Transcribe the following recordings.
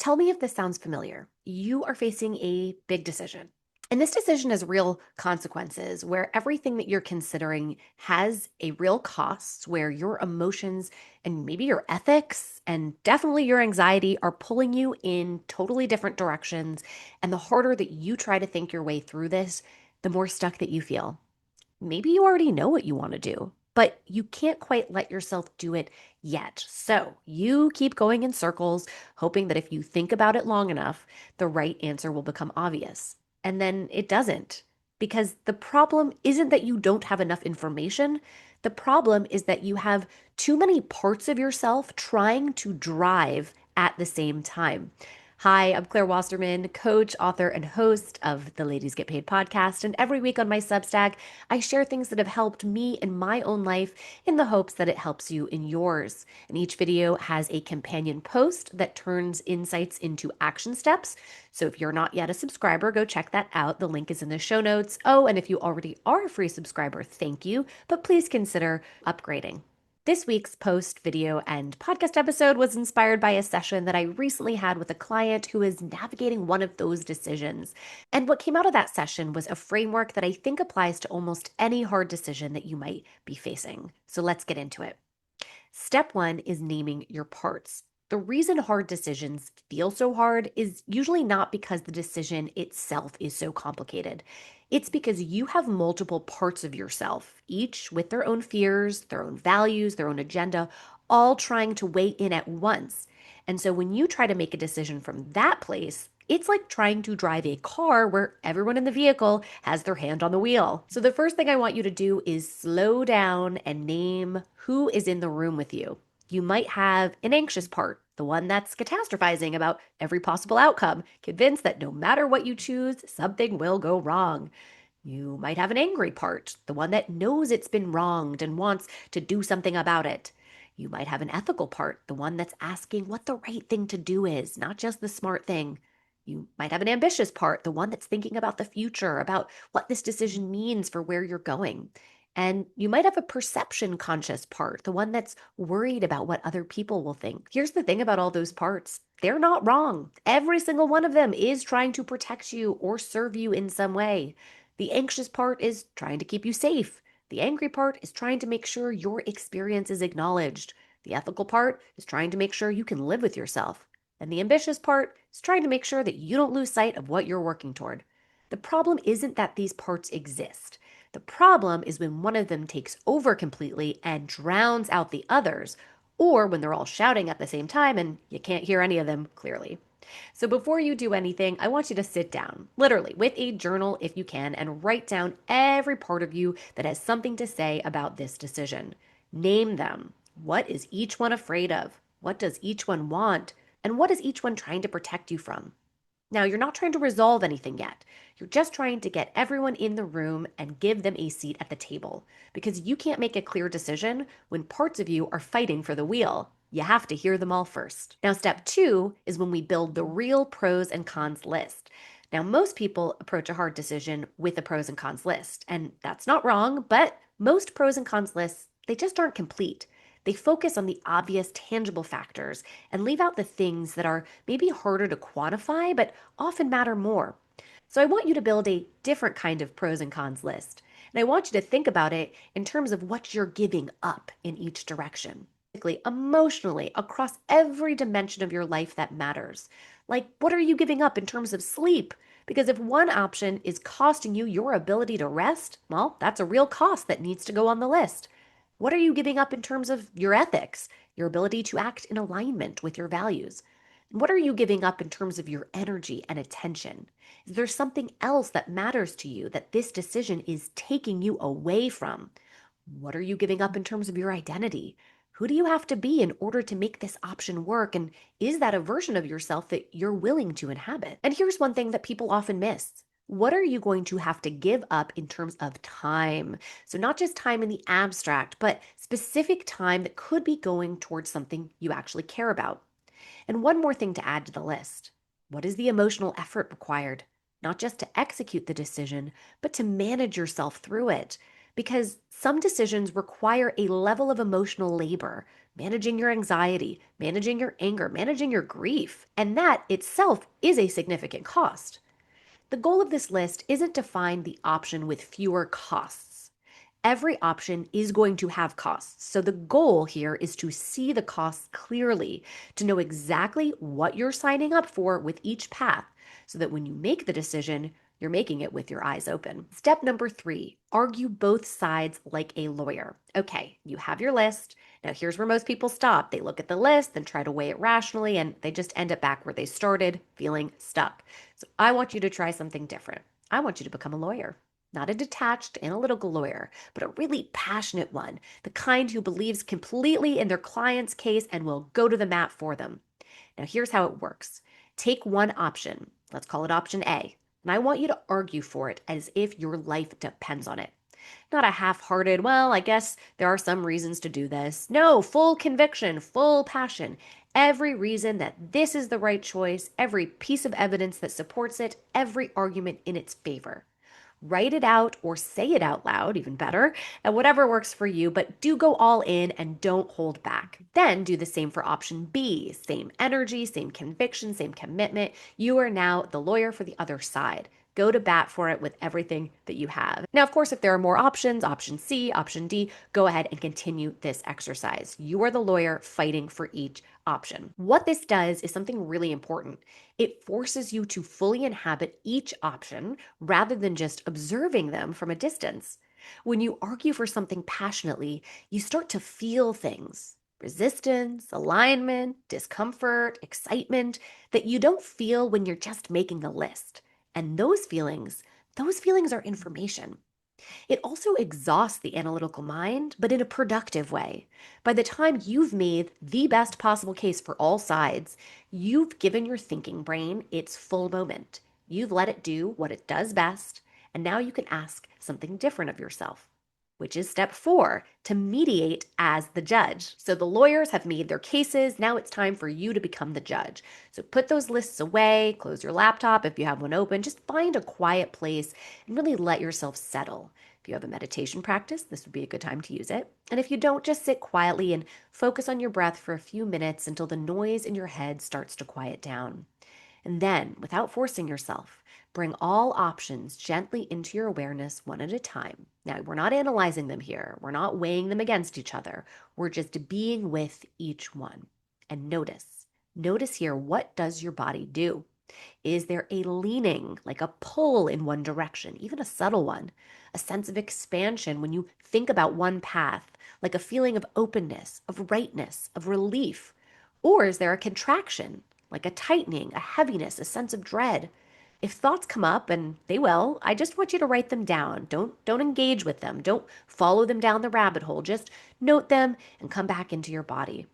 Tell me if this sounds familiar. You are facing a big decision. And this decision has real consequences where everything that you're considering has a real cost, where your emotions and maybe your ethics and definitely your anxiety are pulling you in totally different directions. And the harder that you try to think your way through this, the more stuck that you feel. Maybe you already know what you want to do, but you can't quite let yourself do it yet. So you keep going in circles, hoping that if you think about it long enough, the right answer will become obvious. And then it doesn't. Because the problem isn't that you don't have enough information. The problem is that you have too many parts of yourself trying to drive at the same time. Hi, I'm Claire Wasserman, coach, author, and host of the Ladies Get Paid podcast. And every week on my Substack, I share things that have helped me in my own life in the hopes that it helps you in yours. And each video has a companion post that turns insights into action steps. So if you're not yet a subscriber, go check that out. The link is in the show notes. Oh, and if you already are a free subscriber, thank you, but please consider upgrading. This week's post, video, and podcast episode was inspired by a session that I recently had with a client who is navigating one of those decisions. And what came out of that session was a framework that I think applies to almost any hard decision that you might be facing. So let's get into it. Step one is naming your parts. The reason hard decisions feel so hard is usually not because the decision itself is so complicated. It's because you have multiple parts of yourself, each with their own fears, their own values, their own agenda, all trying to weigh in at once. And so when you try to make a decision from that place, it's like trying to drive a car where everyone in the vehicle has their hand on the wheel. So the first thing I want you to do is slow down and name who is in the room with you. You might have an anxious part, the one that's catastrophizing about every possible outcome, convinced that no matter what you choose, something will go wrong. You might have an angry part, the one that knows it's been wronged and wants to do something about it. You might have an ethical part, the one that's asking what the right thing to do is, not just the smart thing. You might have an ambitious part, the one that's thinking about the future, about what this decision means for where you're going. And you might have a perception conscious part, the one that's worried about what other people will think. Here's the thing about all those parts, they're not wrong. Every single one of them is trying to protect you or serve you in some way. The anxious part is trying to keep you safe. The angry part is trying to make sure your experience is acknowledged. The ethical part is trying to make sure you can live with yourself. And the ambitious part is trying to make sure that you don't lose sight of what you're working toward. The problem isn't that these parts exist. The problem is when one of them takes over completely and drowns out the others, or when they're all shouting at the same time and you can't hear any of them clearly. So before you do anything, I want you to sit down, literally with a journal if you can, and write down every part of you that has something to say about this decision. Name them. What is each one afraid of? What does each one want? And what is each one trying to protect you from? Now, you're not trying to resolve anything yet. You're just trying to get everyone in the room and give them a seat at the table because you can't make a clear decision when parts of you are fighting for the wheel. You have to hear them all first. Now, step two is when we build the real pros and cons list. Now, most people approach a hard decision with a pros and cons list, and that's not wrong, but most pros and cons lists, they just aren't complete. They focus on the obvious, tangible factors and leave out the things that are maybe harder to quantify, but often matter more. So I want you to build a different kind of pros and cons list. And I want you to think about it in terms of what you're giving up in each direction. Emotionally, across every dimension of your life that matters. Like, what are you giving up in terms of sleep? Because if one option is costing you your ability to rest, well, that's a real cost that needs to go on the list. What are you giving up in terms of your ethics, your ability to act in alignment with your values? What are you giving up in terms of your energy and attention? Is there something else that matters to you that this decision is taking you away from? What are you giving up in terms of your identity? Who do you have to be in order to make this option work? And is that a version of yourself that you're willing to inhabit? And here's one thing that people often miss. What are you going to have to give up in terms of time? So, not just time in the abstract, but specific time that could be going towards something you actually care about. And one more thing to add to the list. What is the emotional effort required? Not just to execute the decision, but to manage yourself through it. because some decisions require a level of emotional labor, managing your anxiety, managing your anger, managing your grief, and that itself is a significant cost. The goal of this list isn't to find the option with fewer costs. Every option is going to have costs. So the goal here is to see the costs clearly, to know exactly what you're signing up for with each path, so that when you make the decision, you're making it with your eyes open. Step number 3, argue both sides like a lawyer. Okay, you have your list. Now, here's where most people stop. They look at the list, then try to weigh it rationally, and they just end up back where they started, feeling stuck. So I want you to try something different. I want you to become a lawyer. Not a detached analytical lawyer, but a really passionate one, the kind who believes completely in their client's case and will go to the mat for them. Now, here's how it works. Take one option, let's call it option A, and I want you to argue for it as if your life depends on it. Not a half hearted, well, I guess there are some reasons to do this. No, full conviction, full passion. Every reason that this is the right choice, every piece of evidence that supports it, every argument in its favor. Write it out or say it out loud, even better, and whatever works for you, but do go all in and don't hold back. Then do the same for option B. Same energy, same conviction, same commitment. You are now the lawyer for the other side. Go to bat for it with everything that you have. Now, of course, if there are more options, option C, option D, go ahead and continue this exercise. You are the lawyer fighting for each option. What this does is something really important. It forces you to fully inhabit each option rather than just observing them from a distance. When you argue for something passionately, you start to feel things. Resistance, alignment, discomfort, excitement that you don't feel when you're just making a list. And those feelings are information. It also exhausts the analytical mind, but in a productive way. By the time you've made the best possible case for all sides, you've given your thinking brain its full moment. You've let it do what it does best, and now you can ask something different of yourself, which is step 4, to mediate as the judge. So the lawyers have made their cases. Now it's time for you to become the judge. So put those lists away, close your laptop if you have one open, just find a quiet place and really let yourself settle. If you have a meditation practice, this would be a good time to use it. And if you don't, just sit quietly and focus on your breath for a few minutes until the noise in your head starts to quiet down. And then, without forcing yourself, bring all options gently into your awareness one at a time. Now, we're not analyzing them here. We're not weighing them against each other. We're just being with each one. And notice. Notice here, what does your body do? Is there a leaning, like a pull in one direction, even a subtle one? A sense of expansion when you think about one path, like a feeling of openness, of rightness, of relief? Or is there a contraction, like a tightening, a heaviness, a sense of dread? If thoughts come up, and they will, I just want you to write them down. Don't engage with them. Don't follow them down the rabbit hole. Just note them and come back into your body.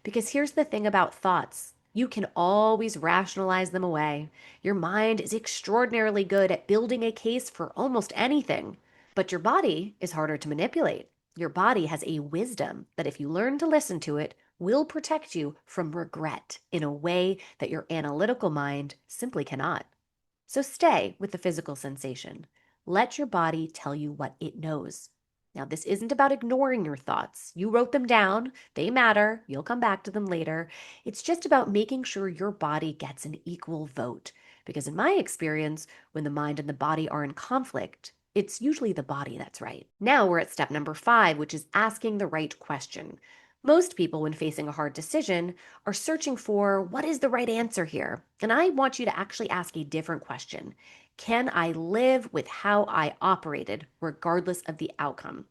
Because here's the thing about thoughts. You can always rationalize them away. Your mind is extraordinarily good at building a case for almost anything, but your body is harder to manipulate. Your body has a wisdom that, if you learn to listen to it, will protect you from regret in a way that your analytical mind simply cannot. So stay with the physical sensation. Let your body tell you what it knows. Now, this isn't about ignoring your thoughts. You wrote them down, they matter, you'll come back to them later. It's just about making sure your body gets an equal vote. Because in my experience, when the mind and the body are in conflict, it's usually the body that's right. Now we're at step number 5, which is asking the right question. Most people, when facing a hard decision, are searching for what is the right answer here. And I want you to actually ask a different question. Can I live with how I operated regardless of the outcome?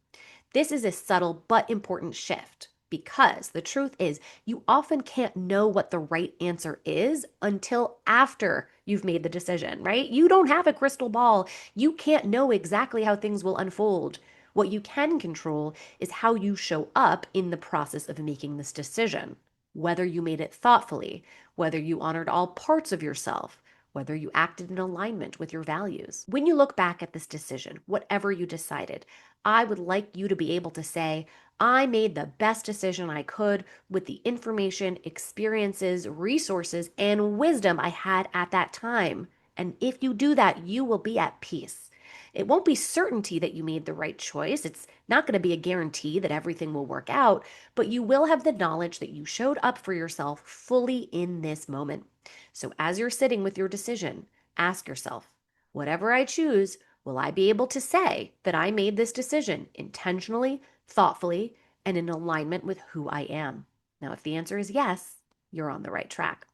This is a subtle but important shift, because the truth is you often can't know what the right answer is until after you've made the decision, right? You don't have a crystal ball. You can't know exactly how things will unfold. What you can control is how you show up in the process of making this decision, whether you made it thoughtfully, whether you honored all parts of yourself, whether you acted in alignment with your values. When you look back at this decision, whatever you decided, I would like you to be able to say, I made the best decision I could with the information, experiences, resources, and wisdom I had at that time. And if you do that, you will be at peace. It won't be certainty that you made the right choice. It's not going to be a guarantee that everything will work out, but you will have the knowledge that you showed up for yourself fully in this moment. So as you're sitting with your decision, ask yourself, whatever I choose, will I be able to say that I made this decision intentionally, thoughtfully, and in alignment with who I am? Now, if the answer is yes, you're on the right track.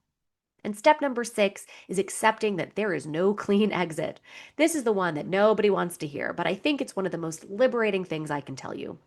And step number 6 is accepting that there is no clean exit. This is the one that nobody wants to hear, but I think it's one of the most liberating things I can tell you.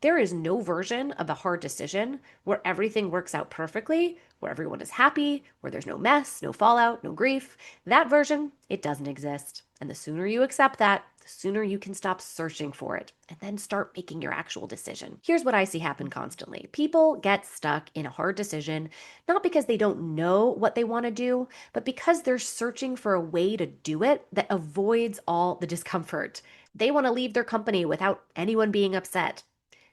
There is no version of a hard decision where everything works out perfectly, where everyone is happy, where there's no mess, no fallout, no grief. That version, it doesn't exist. And the sooner you accept that, the sooner you can stop searching for it and then start making your actual decision. Here's what I see happen constantly. People get stuck in a hard decision, not because they don't know what they want to do, but because they're searching for a way to do it that avoids all the discomfort. They want to leave their company without anyone being upset.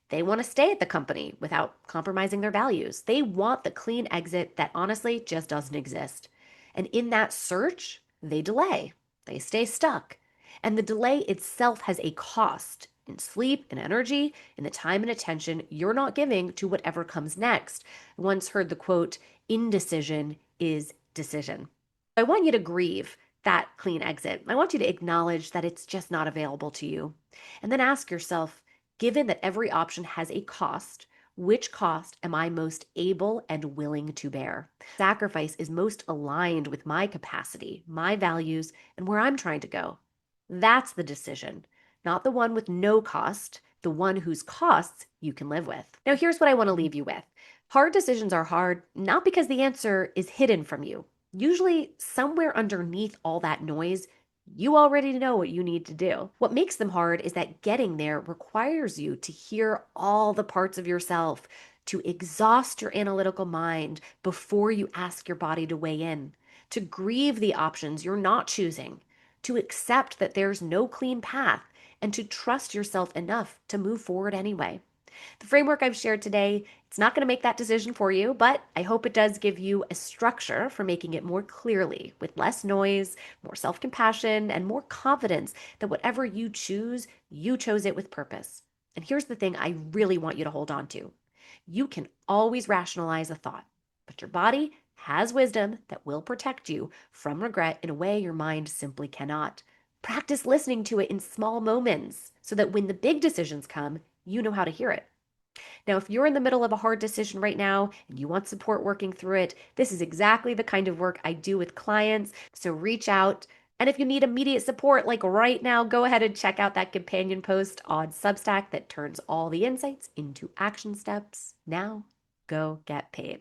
They want to stay at the company without compromising their values. They want the clean exit that honestly just doesn't exist. And in that search, they delay, they stay stuck. And the delay itself has a cost in sleep and energy, in the time and attention you're not giving to whatever comes next. I once heard the quote, indecision is decision. I want you to grieve that clean exit. I want you to acknowledge that it's just not available to you. And then ask yourself, given that every option has a cost, which cost am I most able and willing to bear? Sacrifice is most aligned with my capacity, my values, and where I'm trying to go. That's the decision, not the one with no cost, the one whose costs you can live with. Now, here's what I want to leave you with. Hard decisions are hard, not because the answer is hidden from you. Usually, somewhere underneath all that noise, you already know what you need to do. What makes them hard is that getting there requires you to hear all the parts of yourself, to exhaust your analytical mind before you ask your body to weigh in, to grieve the options you're not choosing, to accept that there's no clean path, and to trust yourself enough to move forward anyway. The framework I've shared today, it's not going to make that decision for you, but I hope it does give you a structure for making it more clearly, with less noise, more self compassion, and more confidence that whatever you choose, you chose it with purpose. And here's the thing I really want you to hold on to: you can always rationalize a thought, but your body has wisdom that will protect you from regret in a way your mind simply cannot. Practice listening to it in small moments so that when the big decisions come, you know how to hear it. Now, if you're in the middle of a hard decision right now and you want support working through it, this is exactly the kind of work I do with clients. So reach out. And if you need immediate support, like right now, go ahead and check out that companion post on Substack that turns all the insights into action steps. Now, go get paid.